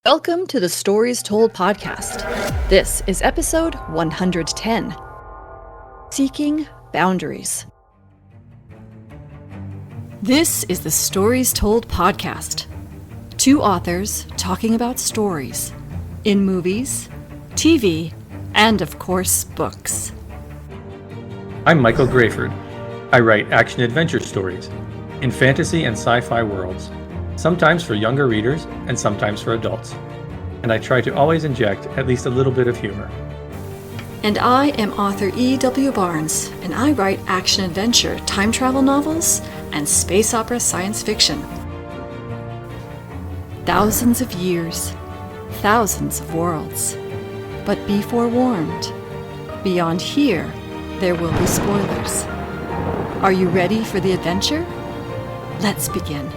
Welcome to the Stories Told podcast. This is episode 110, Seeking Boundaries. This is the Stories Told podcast. Two authors talking about stories in movies, TV, and of course, books. I'm Michael Grayford. I write action-adventure stories in fantasy and sci-fi worlds, sometimes for younger readers and sometimes for adults. And I try to always inject at least a little bit of humor. And I am author E.W. Barnes, and I write action-adventure, time travel novels, and space opera science fiction. Thousands of years, thousands of worlds. But be forewarned, beyond here, there will be spoilers. Are you ready for the adventure? Let's begin.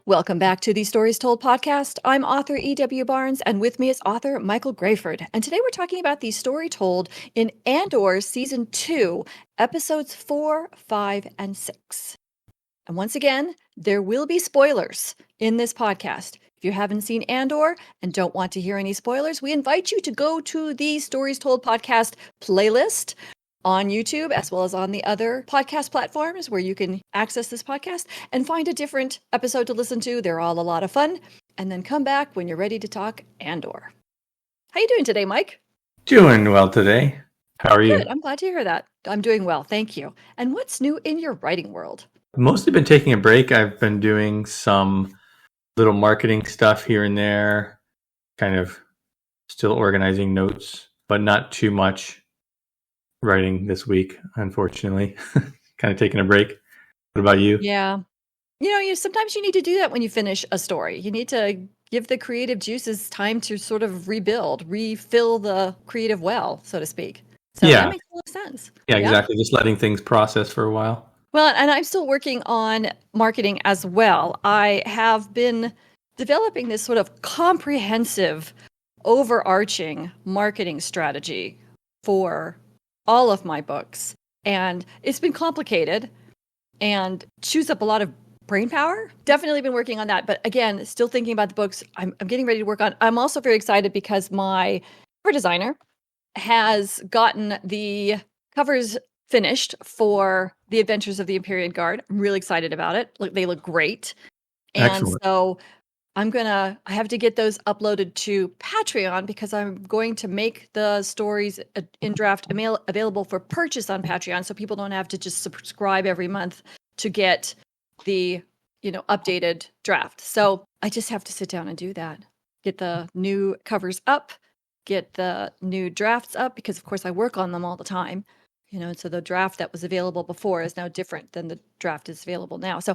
Welcome back to the Stories Told podcast. I'm author E.W. Barnes, and with me is author Michael Grayford. And today we're talking about the story told in Andor Season 2, Episodes 4, 5, and 6. And once again, there will be spoilers in this podcast. If you haven't seen Andor and don't want to hear any spoilers, we invite you to go to the Stories Told podcast playlist on YouTube, as well as on the other podcast platforms where you can access this podcast and find a different episode to listen to. They're all a lot of fun. And then come back when you're ready to talk Andor. How you doing today, Mike? Doing well today. How are you? Good. I'm glad to hear that. I'm doing well. Thank you. And what's new in your writing world? Mostly been taking a break. I've been doing some little marketing stuff here and there, kind of still organizing notes, but not too much writing this week, unfortunately. Kind of taking a break. What about you? Yeah. Sometimes you need to do that when you finish a story. You need to give the creative juices time to sort of refill the creative well, so to speak. So that makes a lot of sense. Yeah, exactly. Just letting things process for a while. Well, and I'm still working on marketing as well. I have been developing this sort of comprehensive, overarching marketing strategy for all of my books. And it's been complicated and chews up a lot of brain power. Definitely been working on that. But again, still thinking about the books I'm getting ready to work on. I'm also very excited because my cover designer has gotten the covers finished for The Adventures of the Imperial Guard. I'm really excited about it. They look great. And Excellent. so I have to get those uploaded to Patreon because I'm going to make the stories in draft available for purchase on Patreon, so people don't have to just subscribe every month to get the, updated draft. So I just have to sit down and do that. Get the new covers up, get the new drafts up, because of course I work on them all the time. So the draft that was available before is now different than the draft is available now. So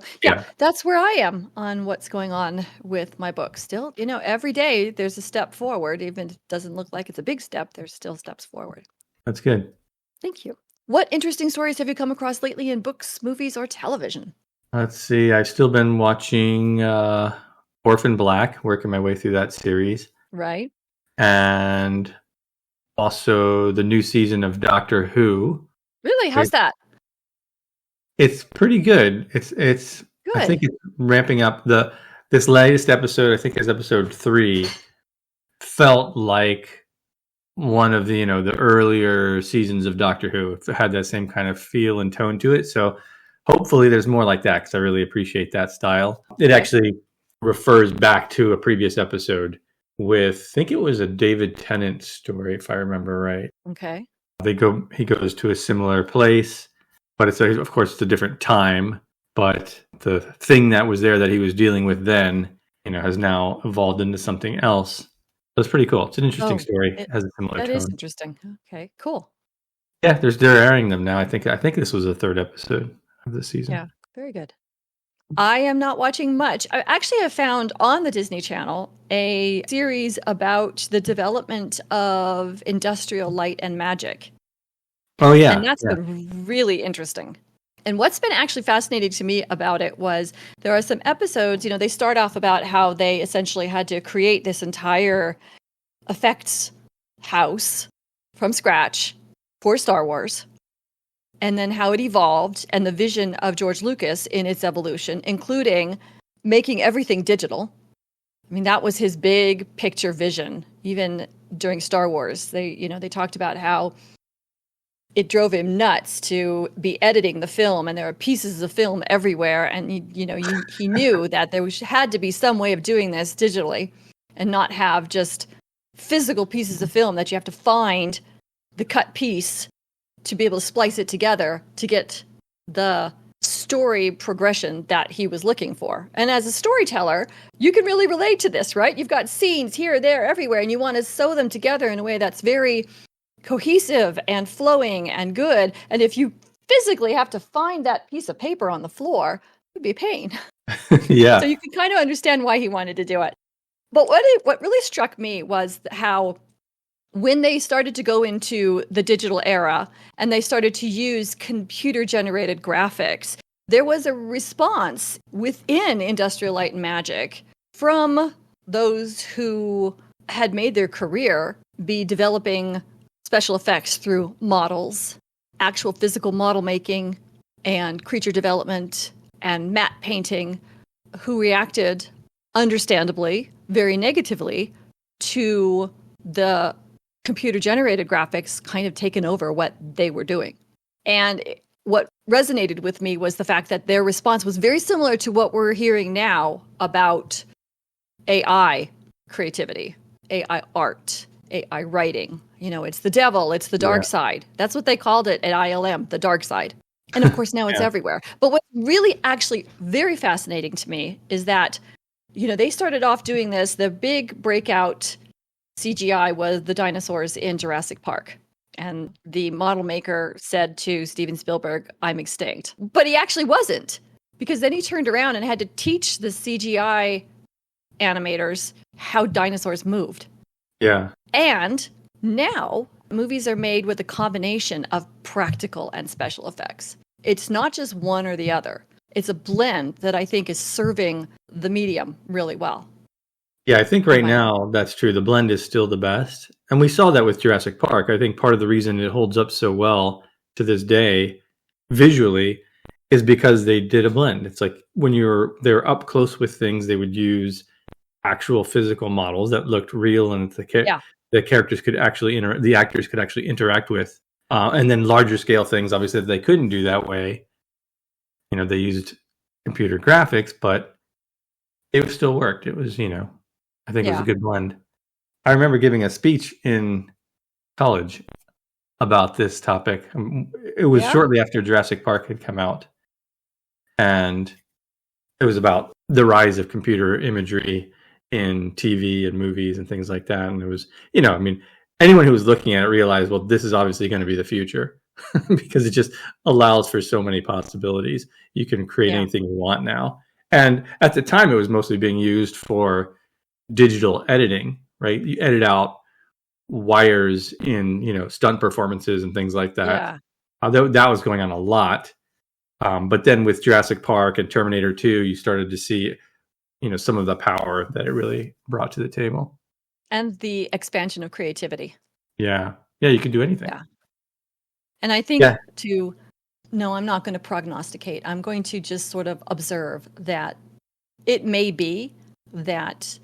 that's where I am on what's going on with my book. Still, every day there's a step forward. Even if it doesn't look like it's a big step, there's still steps forward. That's good. Thank you. What interesting stories have you come across lately in books, movies, or television? Let's see. I've still been watching Orphan Black, working my way through that series. Right. And also the new season of Doctor Who. Really? How's that? It's pretty good. It's Good. I think it's ramping up. This latest episode, I think is episode 3, felt like one of the earlier seasons of Doctor Who. It had that same kind of feel and tone to it. So hopefully there's more like that, because I really appreciate that style. It actually refers back to a previous episode with, I think it was a David Tennant story, if I remember right. Okay. He goes to a similar place, but of course it's a different time. But the thing that was there that he was dealing with then, has now evolved into something else. So it's pretty cool. It's an interesting story. It has a similar tone. That is interesting. Okay, cool. Yeah, they're airing them now. I think this was the 3rd episode of the season. Yeah, very good. I am not watching much. I actually have found on the Disney Channel a series about the development of industrial light and magic. Oh, yeah. And that's been really interesting. And what's been actually fascinating to me about it was there are some episodes, they start off about how they essentially had to create this entire effects house from scratch for Star Wars. and then how it evolved, and the vision of George Lucas in its evolution, including making everything digital. I mean, that was his big picture vision. Even during Star Wars, they talked about how it drove him nuts to be editing the film, and there are pieces of film everywhere. And he knew that there had to be some way of doing this digitally, and not have just physical pieces of film that you have to find the cut piece to be able to splice it together to get the story progression that he was looking for. And as a storyteller, you can really relate to this, right? You've got scenes here, there, everywhere, and you want to sew them together in a way that's very cohesive and flowing and good. And if you physically have to find that piece of paper on the floor, it would be a pain. Yeah. So you can kind of understand why he wanted to do it. But what really struck me was how when they started to go into the digital era and they started to use computer-generated graphics, there was a response within Industrial Light and Magic from those who had made their career be developing special effects through models, actual physical model making, and creature development, and matte painting, who reacted, understandably, very negatively to the computer-generated graphics kind of taken over what they were doing. And what resonated with me was the fact that their response was very similar to what we're hearing now about AI creativity, AI art, AI writing. It's the devil, it's the dark side. That's what they called it at ILM, the dark side. And of course, now it's everywhere. But what's really actually very fascinating to me is that, they started off doing this. The big breakout CGI was the dinosaurs in Jurassic Park. And the model maker said to Steven Spielberg, "I'm extinct." But he actually wasn't, because then he turned around and had to teach the CGI animators how dinosaurs moved. Yeah. And now movies are made with a combination of practical and special effects. It's not just one or the other. It's a blend that I think is serving the medium really well. Yeah, I think right now that's true. The blend is still the best. And we saw that with Jurassic Park. I think part of the reason it holds up so well to this day visually is because they did a blend. It's like when they're up close with things, they would use actual physical models that looked real and the characters could actually the actors could actually interact with. And then larger scale things, obviously, they couldn't do that way. They used computer graphics, but it still worked. It was, I think it was a good blend. I remember giving a speech in college about this topic. It was shortly after Jurassic Park had come out. And it was about the rise of computer imagery in TV and movies and things like that. And it was, anyone who was looking at it realized, well, this is obviously going to be the future because it just allows for so many possibilities. You can create anything you want now. And at the time, it was mostly being used for digital editing, right? You edit out wires in, stunt performances and things like that. Yeah. That was going on a lot. But then with Jurassic Park and Terminator 2, you started to see, some of the power that it really brought to the table. And the expansion of creativity. Yeah. Yeah, you can do anything. Yeah. And I think no, I'm not going to prognosticate. I'm going to just sort of observe that it may be that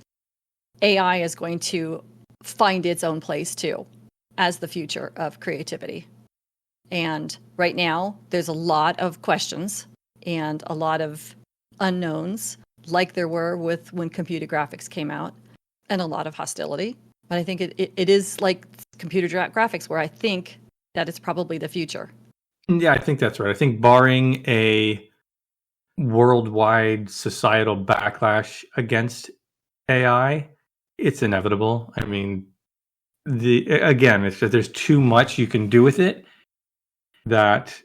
AI is going to find its own place too as the future of creativity. And right now, there's a lot of questions and a lot of unknowns, like there were when computer graphics came out, and a lot of hostility. But I think it is like computer graphics, where I think that it's probably the future. Yeah, I think that's right. I think barring a worldwide societal backlash against AI, it's inevitable. I mean, it's just there's too much you can do with it that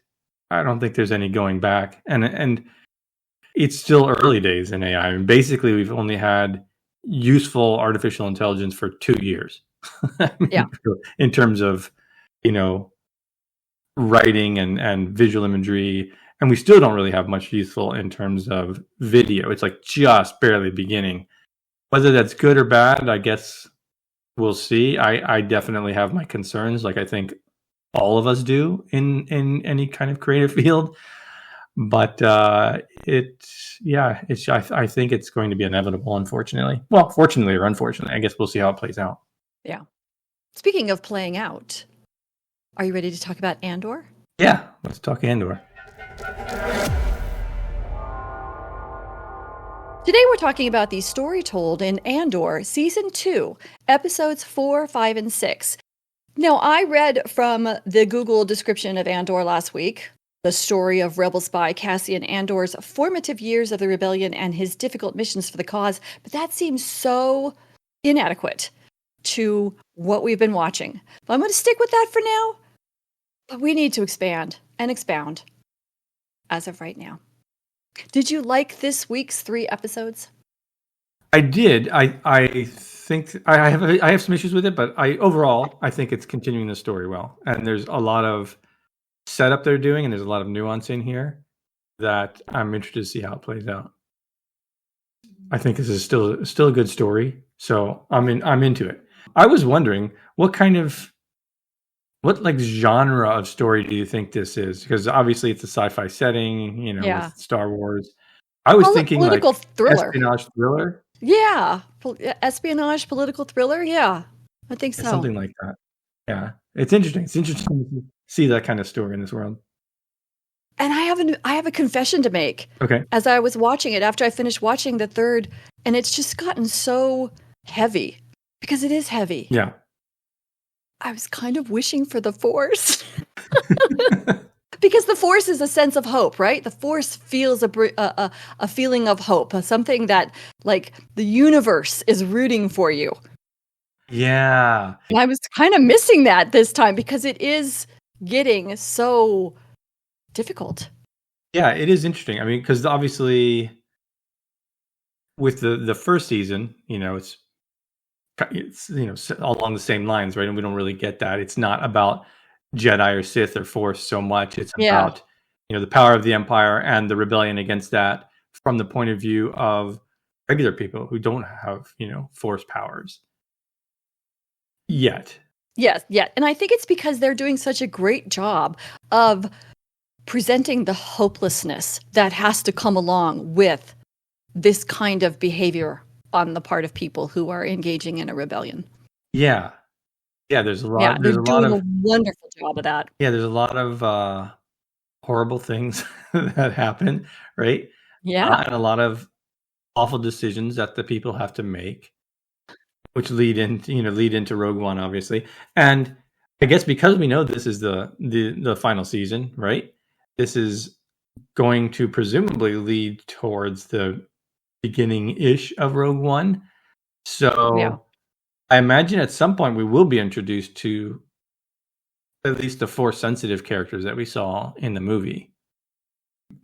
I don't think there's any going back. And it's still early days in AI. I mean, basically, we've only had useful artificial intelligence for 2 years. In terms of, writing and visual imagery. And we still don't really have much useful in terms of video. It's like just barely beginning. Whether that's good or bad, I guess we'll see. I definitely have my concerns. Like, I think all of us do in any kind of creative field. But I think it's going to be inevitable, unfortunately. Well, fortunately or unfortunately, I guess we'll see how it plays out. Yeah. Speaking of playing out, are you ready to talk about Andor? Yeah, let's talk Andor. Today we're talking about the story told in Andor, Season 2, Episodes 4, 5, and 6. Now, I read from the Google description of Andor last week, the story of rebel spy Cassian Andor's formative years of the rebellion and his difficult missions for the cause, but that seems so inadequate to what we've been watching. But I'm going to stick with that for now, but we need to expand and expound as of right now. Did you like this week's 3 episodes? I did. I think I have some issues with it, but overall I think it's continuing the story well. And there's a lot of setup they're doing, and there's a lot of nuance in here that I'm interested to see how it plays out. I think this is still a good story, so I'm into it. I was wondering what like genre of story do you think this is? Because obviously it's a sci-fi setting, with Star Wars. I was thinking political like thriller. Espionage thriller. Yeah, espionage, political thriller. Yeah, I think so. Something like that. Yeah, it's interesting. It's interesting to see that kind of story in this world. And I have a confession to make. Okay. As I was watching it, after I finished watching the 3rd, and it's just gotten so heavy, because it is heavy. Yeah. I was kind of wishing for the Force. Because the Force is a sense of hope, right? The Force feels a feeling of hope, something that, like, the universe is rooting for you. Yeah. And I was kind of missing that this time, because it is getting so difficult. Yeah, it is interesting. I mean, because obviously with the first season, it's along the same lines, right? And we don't really get that. It's not about Jedi or Sith or Force so much. It's about the power of the Empire and the rebellion against that from the point of view of regular people who don't have Force powers yet. Yes, yeah. And I think it's because they're doing such a great job of presenting the hopelessness that has to come along with this kind of behavior on the part of people who are engaging in a rebellion. Yeah. Yeah, there's a lot. Yeah, they're doing a wonderful job of that. Yeah, there's a lot of horrible things that happen, right? Yeah. And a lot of awful decisions that the people have to make, which lead into Rogue One, obviously. And I guess because we know this is the final season, right? This is going to presumably lead towards the beginning-ish of Rogue One. So I imagine at some point we will be introduced to at least the Force-sensitive characters that we saw in the movie.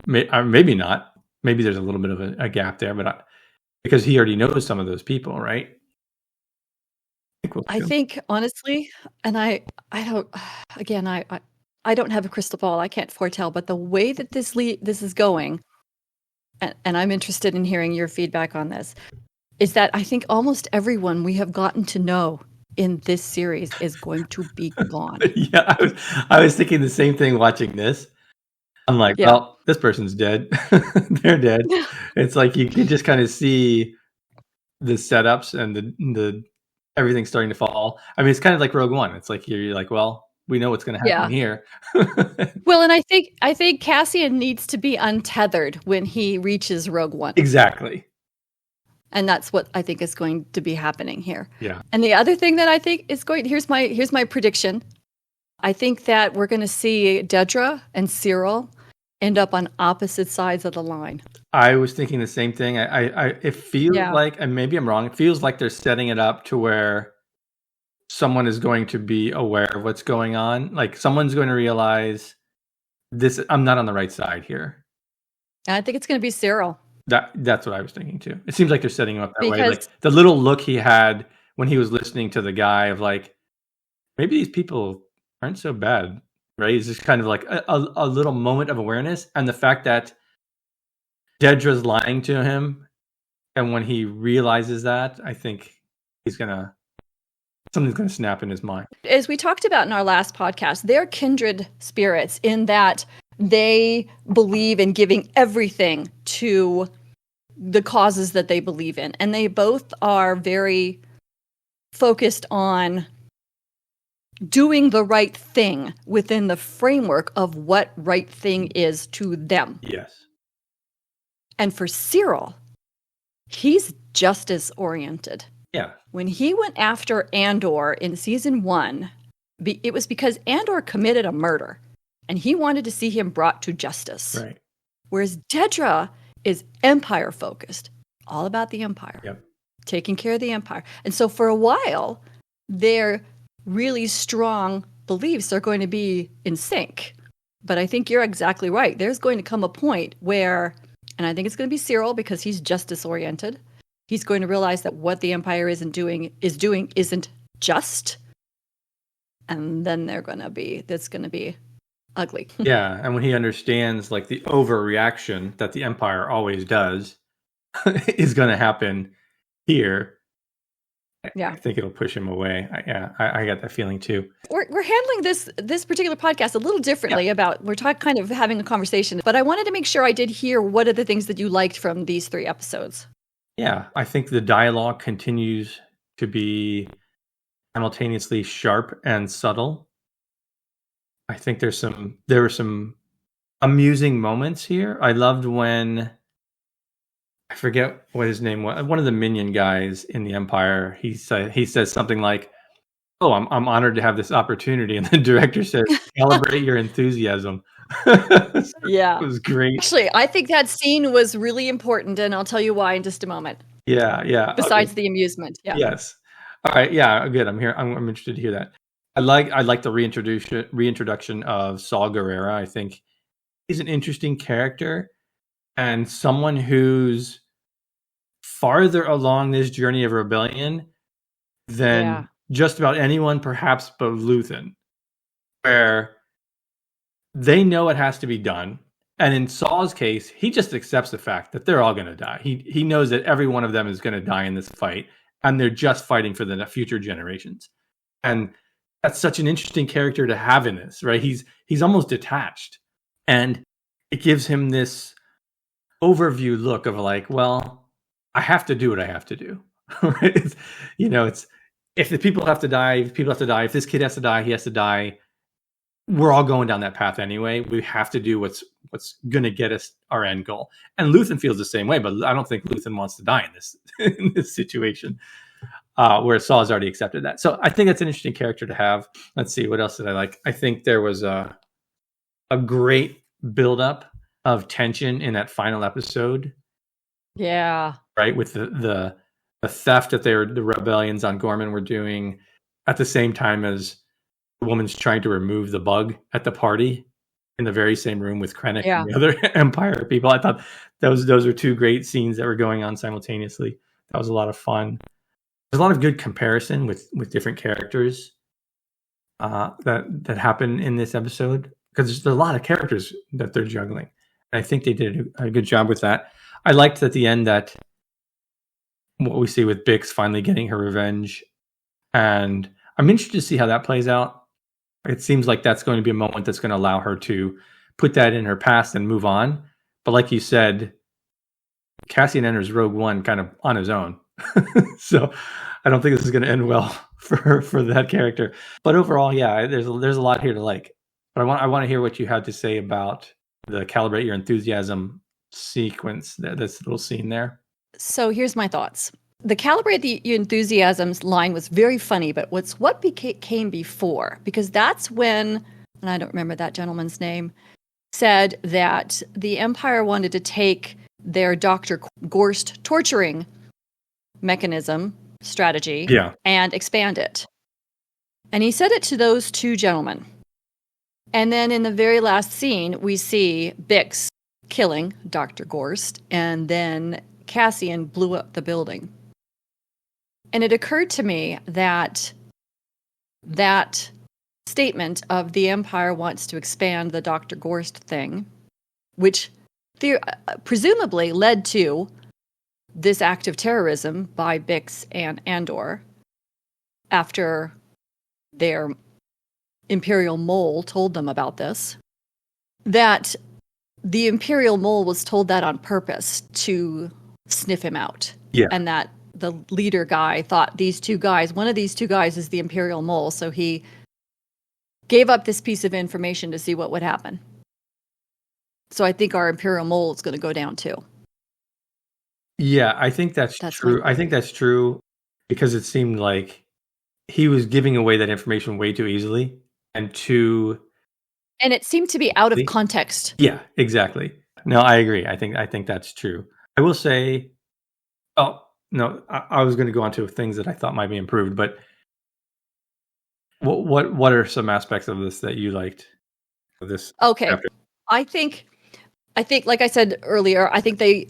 Maybe not. Maybe there's a little bit of a gap there, but because he already knows some of those people, right? I think honestly, and I don't. Again, I don't have a crystal ball. I can't foretell, but the way that this is going, and I'm interested in hearing your feedback on this, is that I think almost everyone we have gotten to know in this series is going to be gone. Yeah, I was thinking the same thing watching this. I'm like, well, this person's dead. They're dead. It's like you can just kind of see the setups and the everything starting to fall. I mean, it's kind of like Rogue One. It's like you're like, well, we know what's going to happen here. Well, and I think Cassian needs to be untethered when he reaches Rogue One. Exactly. And that's what I think is going to be happening here. Yeah. And the other thing that I think is here's my prediction. I think that we're going to see Dedra and Cyril end up on opposite sides of the line. I was thinking the same thing. It feels like, and maybe I'm wrong, it feels like they're setting it up to where someone is going to be aware of what's going on. Like someone's going to realize I'm not on the right side here. And I think it's going to be Cyril. That's what I was thinking too. It seems like they're setting him up that way. Like the little look he had when he was listening to the guy of like, maybe these people aren't so bad, right? It's just kind of like a little moment of awareness. And the fact that Dedra's lying to him, and when he realizes that, I think he's gonna something's going to snap in his mind. As we talked about in our last podcast, they're kindred spirits in that they believe in giving everything to the causes that they believe in. And they both are very focused on doing the right thing within the framework of what right thing is to them. Yes. And for Cyril, he's justice oriented. Yeah. When he went after Andor in season 1, it was because Andor committed a murder and he wanted to see him brought to justice. Right. Whereas Dedra is Empire focused, all about the Empire, Yep. taking care of the Empire. And so for a while, their really strong beliefs are going to be in sync. But I think you're exactly right. There's going to come a point where, and I think it's going to be Cyril because he's justice oriented. He's going to realize that what the Empire isn't doing isn't just. And then that's going to be ugly. Yeah, and when he understands like the overreaction that the Empire always does is going to happen here, Yeah, I think it'll push him away. I got that feeling too. we're handling this particular podcast a little differently. We're kind of having a conversation, but I wanted to make sure I did hear what are the things that you liked from these 3 episodes. Yeah, I think the dialogue continues to be simultaneously sharp and subtle. I think there were some amusing moments here. I loved when, I forget what his name was, one of the minion guys in the Empire. He says something like, "Oh, I'm honored to have this opportunity," and the director says, "Calibrate your enthusiasm." Yeah, it was great. Actually, I think that scene was really important, and I'll tell you why in just a moment. Yeah. Besides the amusement, yeah. Yes. All right. Yeah. Good. I'm here. I'm interested to hear that. I like the reintroduction of Saul Guerrera. I think he's an interesting character and someone who's farther along this journey of rebellion than just about anyone, perhaps but Luthen, where they know it has to be done. And in Saul's case, he just accepts the fact that they're all going to die. He knows that every one of them is going to die in this fight, and they're just fighting for the future generations. And that's such an interesting character to have in this, right? He's almost detached, and it gives him this overview look of like, well, I have to do what I have to do. Right? It's if the people have to die, if this kid has to die, he has to die. We're all going down that path anyway. We have to do what's going to get us our end goal. And Luthen feels the same way, but I don't think Luthen wants to die in this situation. Where Saul has already accepted that. So I think that's an interesting character to have. Let's see, what else did I like? I think there was a great buildup of tension in that final episode. Yeah. Right, with the theft that the rebellions on Gorman were doing at the same time as the woman's trying to remove the bug at the party in the very same room with Krennic and the other Empire people. I thought those are 2 great scenes that were going on simultaneously. That was a lot of fun. There's a lot of good comparison with different characters that happen in this episode, because there's a lot of characters that they're juggling. And I think they did a good job with that. I liked at the end that what we see with Bix finally getting her revenge, and I'm interested to see how that plays out. It seems like that's going to be a moment that's going to allow her to put that in her past and move on. But like you said, Cassian enters Rogue One kind of on his own. So I don't think this is going to end well for that character. But overall, yeah, there's a lot here to like. But I want to hear what you had to say about the calibrate your enthusiasm sequence, this little scene there. So here's my thoughts. The calibrate your enthusiasms line was very funny, but what came before? Because that's when, and I don't remember that gentleman's name, said that the Empire wanted to take their Dr. Gorst torturing mechanism, strategy, and expand it. And he said it to those 2 gentlemen. And then in the very last scene, we see Bix killing Dr. Gorst, and then Cassian blew up the building. And it occurred to me that statement of the Empire wants to expand the Dr. Gorst thing, which presumably led to this act of terrorism by Bix and Andor, after their Imperial mole told them about this, that the Imperial mole was told that on purpose to sniff him out. Yeah. And that the leader guy thought one of these two guys is the Imperial mole. So he gave up this piece of information to see what would happen. So I think our Imperial mole is going to go down too. Yeah, I think that's true. I think that's true because it seemed like he was giving away that information way too easily and it seemed to be out of context. Yeah, exactly. No, I agree. I think that's true. I will say, oh no, I was going to go on to things that I thought might be improved, but what are some aspects of this that you liked? Okay, chapter? I think, like I said earlier, I think they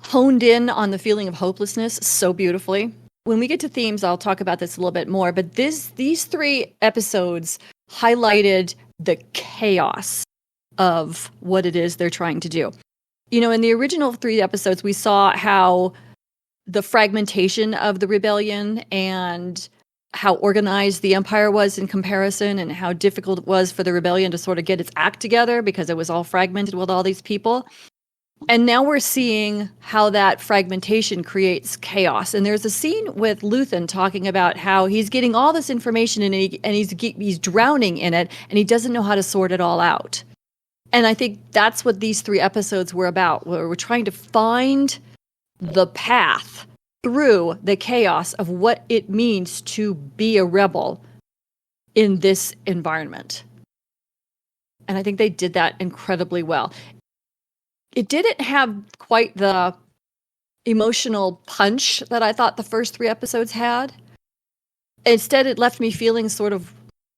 honed in on the feeling of hopelessness so beautifully. When we get to themes, I'll talk about this a little bit more, but these 3 episodes highlighted the chaos of what it is they're trying to do. You know, in the original 3 episodes, we saw how the fragmentation of the rebellion and how organized the Empire was in comparison, and how difficult it was for the rebellion to sort of get its act together because it was all fragmented with all these people. And now we're seeing how that fragmentation creates chaos. And there's a scene with Luthen talking about how he's getting all this information and he's drowning in it, and he doesn't know how to sort it all out. And I think that's what these 3 episodes were about, where we're trying to find the path through the chaos of what it means to be a rebel in this environment. And I think they did that incredibly well. It didn't have quite the emotional punch that I thought the first 3 episodes had. Instead, it left me feeling sort of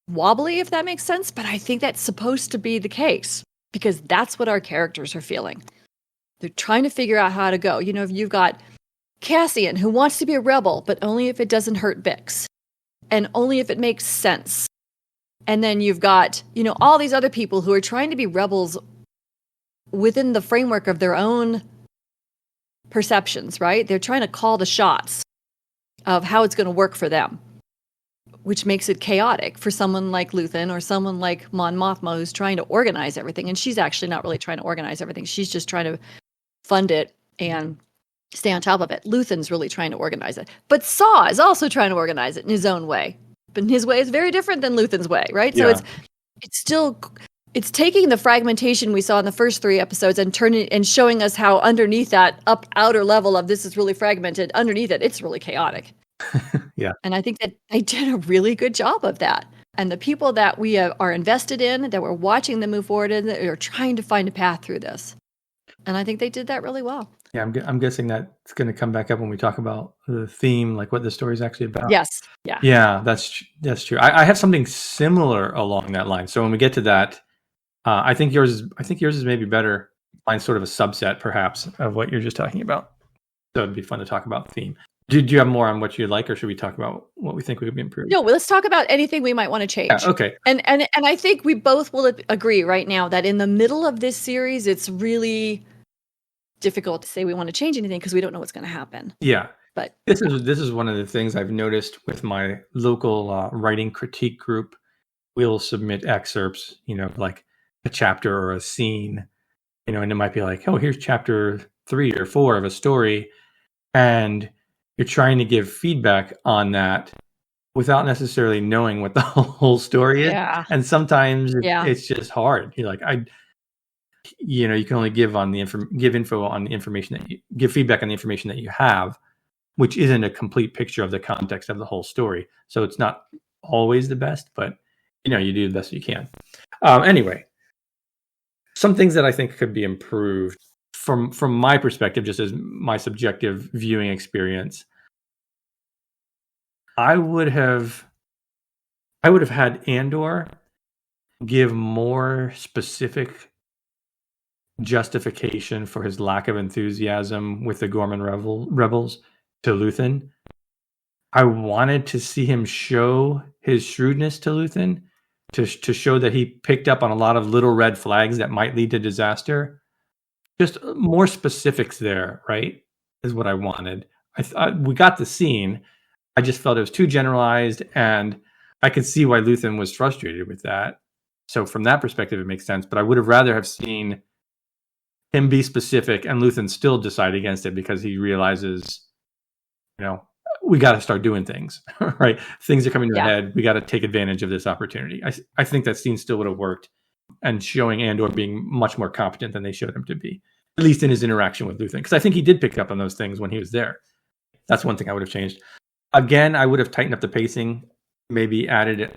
wobbly, if that makes sense. But I think that's supposed to be the case, because that's what our characters are feeling. They're trying to figure out how to go. You know, if you've got Cassian, who wants to be a rebel, but only if it doesn't hurt Bix, and only if it makes sense. And then you've got, you know, all these other people who are trying to be rebels within the framework of their own perceptions, right? They're trying to call the shots of how it's going to work for them, which makes it chaotic for someone like Luthen or someone like Mon Mothma, who's trying to organize everything. And she's actually not really trying to organize everything. She's just trying to fund it and stay on top of it. Luthen's really trying to organize it. But Saw is also trying to organize it in his own way. But his way is very different than Luthen's way, right? Yeah. So it's taking the fragmentation we saw in the first 3 episodes and turning and showing us how underneath that outer level of this is really fragmented, underneath it, it's really chaotic. Yeah. And I think that they did a really good job of that. And the people that we are invested in, that we're watching them move forward in, that are trying to find a path through this. And I think they did that really well. Yeah, I'm guessing that's going to come back up when we talk about the theme, like what the story is actually about. Yes. Yeah. Yeah, that's true. I have something similar along that line. So when we get to that, I think yours is maybe better. Mine's sort of a subset, perhaps, of what you're just talking about. So it'd be fun to talk about theme. Do you have more on what you like, or should we talk about what we think we could be improved? No, well, let's talk about anything we might want to change. Yeah, okay. And I think we both will agree right now that in the middle of this series, it's really difficult to say we want to change anything because we don't know what's going to happen. Yeah. But this is one of the things I've noticed with my local writing critique group. We'll submit excerpts, you know, like a chapter or a scene, you know, and it might be like, oh, here's chapter 3 or 4 of a story. And you're trying to give feedback on that without necessarily knowing what the whole story is. Yeah. And sometimes it's just hard. You're like, you can only give on the give info on the information that you give feedback on the information that you have, which isn't a complete picture of the context of the whole story. So it's not always the best, but you do the best you can. Anyway, some things that I think could be improved from my perspective, just as my subjective viewing experience. I would have had Andor give more specific justification for his lack of enthusiasm with the Gorman rebels to Luthen. I wanted to see him show his shrewdness to Luthen, to show that he picked up on a lot of little red flags that might lead to disaster. Just more specifics there, right, is what I wanted. We got the scene. I just felt it was too generalized, and I could see why Luthen was frustrated with that. So from that perspective, it makes sense. But I would have rather have seen him be specific and Luthen still decide against it because he realizes, we got to start doing things, right? Things are coming to a head. We got to take advantage of this opportunity. I think that scene still would have worked, and showing Andor being much more competent than they showed him to be, at least in his interaction with Luthen. Because I think he did pick up on those things when he was there. That's one thing I would have changed. Again, I would have tightened up the pacing, maybe added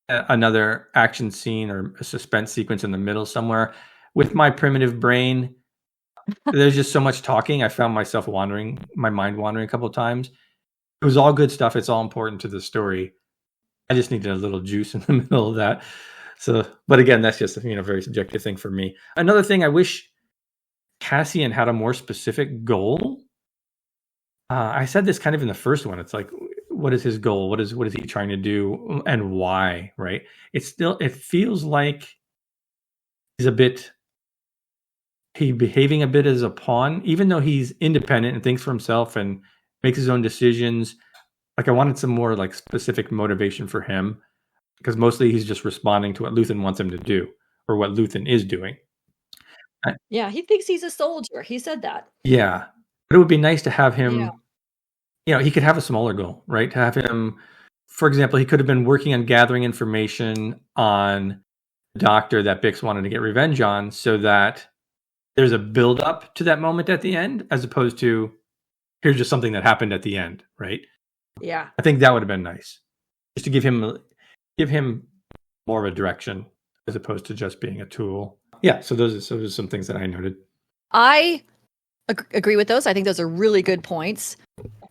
another action scene or a suspense sequence in the middle somewhere. With my primitive brain, there's just so much talking. I found myself my mind wandering a couple of times. It was all good stuff. It's all important to the story. I just needed a little juice in the middle of that. So, but again, that's just a very subjective thing for me. Another thing, I wish Cassian had a more specific goal. I said this kind of in the first one. It's like, what is his goal? What is he trying to do, and why? Right? It feels like he's behaving a bit as a pawn, even though he's independent and thinks for himself and makes his own decisions. Like, I wanted some more like specific motivation for him, because mostly he's just responding to what Luthen wants him to do, or what Luthen is doing. Yeah, he thinks he's a soldier. He said that. Yeah. But it would be nice to have him, he could have a smaller goal, right? To have him, for example, he could have been working on gathering information on the doctor that Bix wanted to get revenge on, so that there's a build up to that moment at the end, as opposed to here's just something that happened at the end, right? Yeah. I think that would have been nice, just to give him more of a direction as opposed to just being a tool. Yeah, so those are some things that I noted. I agree with those. I think those are really good points.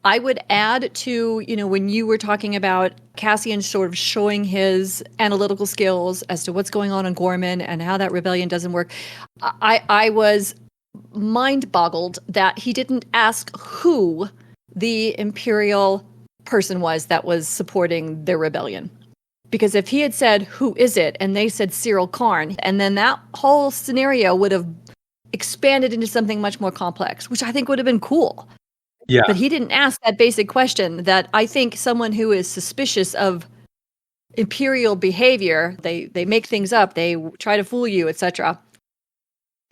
I would add to, when you were talking about Cassian sort of showing his analytical skills as to what's going on Gorman and how that rebellion doesn't work, I was mind-boggled that he didn't ask who the Imperial person was that was supporting the rebellion. Because if he had said, who is it? And they said Cyril Karn, and then that whole scenario would have expanded into something much more complex, which I think would have been cool. Yeah. But he didn't ask that basic question that I think someone who is suspicious of Imperial behavior, they make things up, they try to fool you, etc.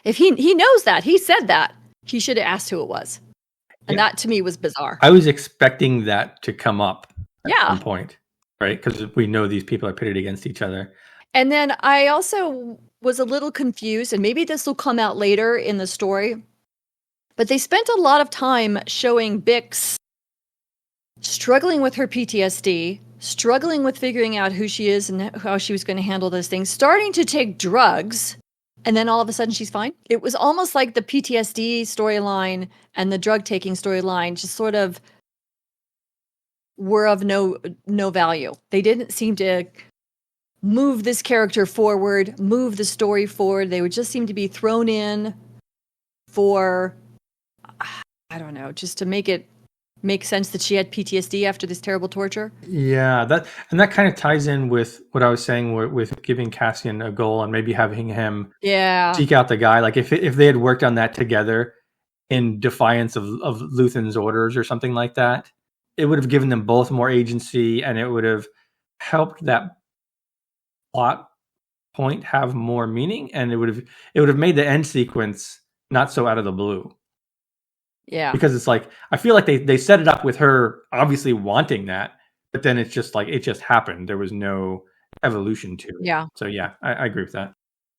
If he knows that, he said that, he should have asked who it was. And that to me was bizarre. I was expecting that to come up at some Yeah. point, right? Because we know these people are pitted against each other. And then I also was a little confused, and maybe this will come out later in the story, but they spent a lot of time showing Bix struggling with her PTSD, struggling with figuring out who she is and how she was going to handle those things, starting to take drugs, and then all of a sudden she's fine. It was almost like the PTSD storyline and the drug-taking storyline just sort of were of no value. They didn't seem to move this character forward, move the story forward. They would just seem to be thrown in for, I don't know, just to make it make sense that she had PTSD after this terrible torture. Yeah, that kind of ties in with what I was saying with giving Cassian a goal and maybe having him seek out the guy. Like if they had worked on that together in defiance of Luthen's orders or something like that, it would have given them both more agency, and it would have helped that plot point have more meaning, and it would have made the end sequence not so out of the blue. Yeah. Because it's like, I feel like they set it up with her obviously wanting that, but then it's just like, it just happened. There was no evolution to it. Yeah. So yeah, I agree with that.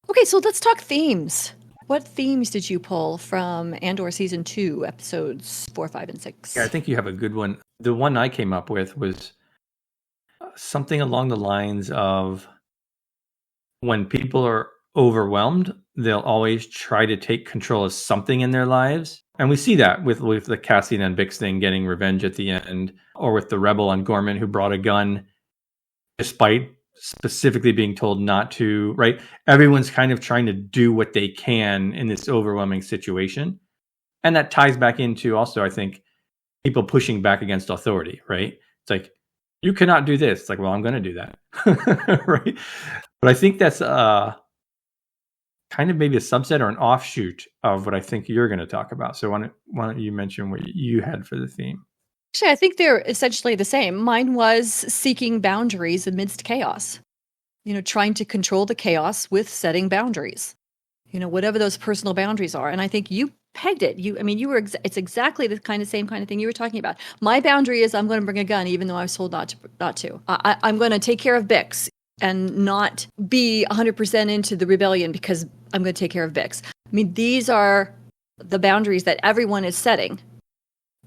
Okay, so let's talk themes. What themes did you pull from Andor Season 2, Episodes 4, 5, and 6? Yeah, I think you have a good one. The one I came up with was something along the lines of, when people are overwhelmed, they'll always try to take control of something in their lives. And we see that with the Cassian and Bix thing, getting revenge at the end, or with the rebel on Gorman who brought a gun despite specifically being told not to, right? Everyone's kind of trying to do what they can in this overwhelming situation. And that ties back into also, I think, people pushing back against authority, right? It's like, you cannot do this. It's like, well, I'm going to do that, right? But I think that's kind of maybe a subset or an offshoot of what I think you're going to talk about. So why don't you mention what you had for the theme? Actually, I think they're essentially the same. Mine was seeking boundaries amidst chaos. Trying to control the chaos with setting boundaries. Whatever those personal boundaries are. And I think you pegged it. It's exactly the same kind of thing you were talking about. My boundary is I'm going to bring a gun, even though I was told not to. I'm going to take care of Bix and not be 100% into the rebellion because I'm going to take care of Bix. These are the boundaries that everyone is setting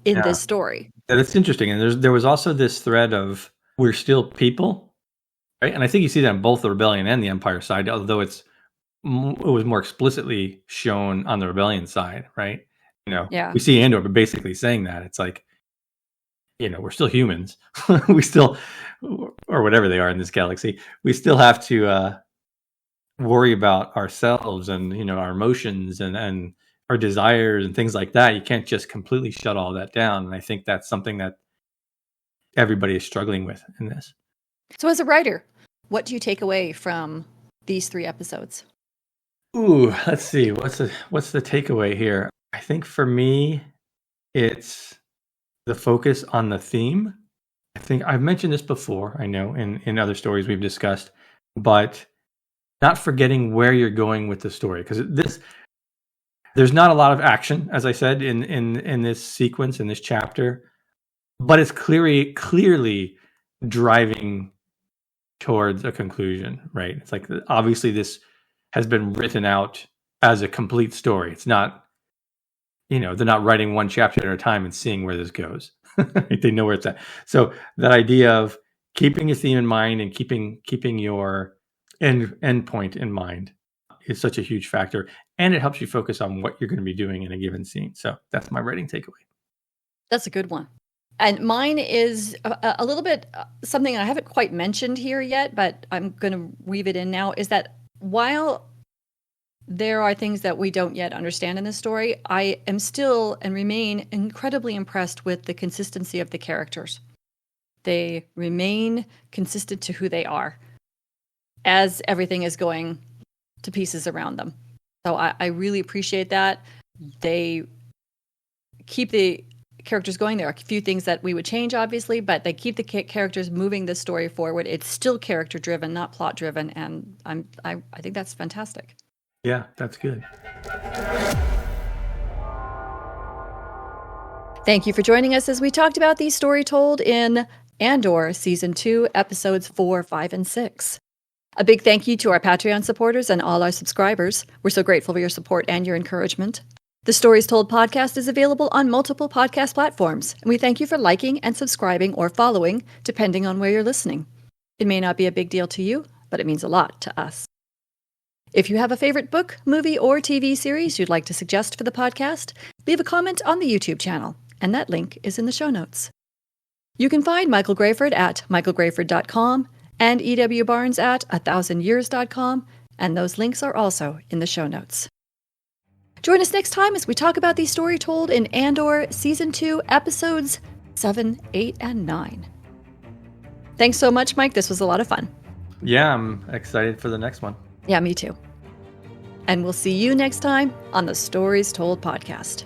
in this story. Yeah, that's interesting. And there was also this thread of we're still people, right? And I think you see that on both the rebellion and the Empire side, although it was more explicitly shown on the rebellion side, right? We see Andor basically saying that it's like, we're still humans. We still, or whatever they are in this galaxy, we still have to worry about ourselves and our emotions and our desires and things like that. You can't just completely shut all that down. And I think that's something that everybody is struggling with in this. So as a writer, what do you take away from these 3 episodes? Ooh, let's see. What's the takeaway here? I think for me, it's the focus on the theme. I think I've mentioned this before, I know, in other stories we've discussed, but not forgetting where you're going with the story. Because there's not a lot of action, as I said, in this sequence, in this chapter, but it's clearly driving towards a conclusion, right? It's like, obviously this has been written out as a complete story. It's not, they're not writing one chapter at a time and seeing where this goes. They know where it's at. So that idea of keeping your theme in mind and keeping your end point in mind is such a huge factor, and it helps you focus on what you're going to be doing in a given scene. So that's my writing takeaway. That's a good one. And mine is a little bit something I haven't quite mentioned here yet, but I'm going to weave it in now, is that while there are things that we don't yet understand in this story, I am still and remain incredibly impressed with the consistency of the characters. They remain consistent to who they are as everything is going to pieces around them. So I really appreciate that. They keep the characters going. There are a few things that we would change, obviously, but they keep the characters moving the story forward. It's still character driven, not plot driven, and I think that's fantastic. Yeah, that's good. Thank you for joining us as we talked about the story told in Andor Season 2, Episodes 4, 5, and 6. A big thank you to our Patreon supporters and all our subscribers. We're so grateful for your support and your encouragement. The Stories Told podcast is available on multiple podcast platforms, and we thank you for liking and subscribing or following, depending on where you're listening. It may not be a big deal to you, but it means a lot to us. If you have a favorite book, movie, or TV series you'd like to suggest for the podcast, leave a comment on the YouTube channel, and that link is in the show notes. You can find Michael Grayford at michaelgrayford.com and E.W. Barnes at 1000years.com, and those links are also in the show notes. Join us next time as we talk about the story told in Andor Season 2, Episodes 7, 8, and 9. Thanks so much, Mike. This was a lot of fun. Yeah, I'm excited for the next one. Yeah, me too. And we'll see you next time on the Stories Told podcast.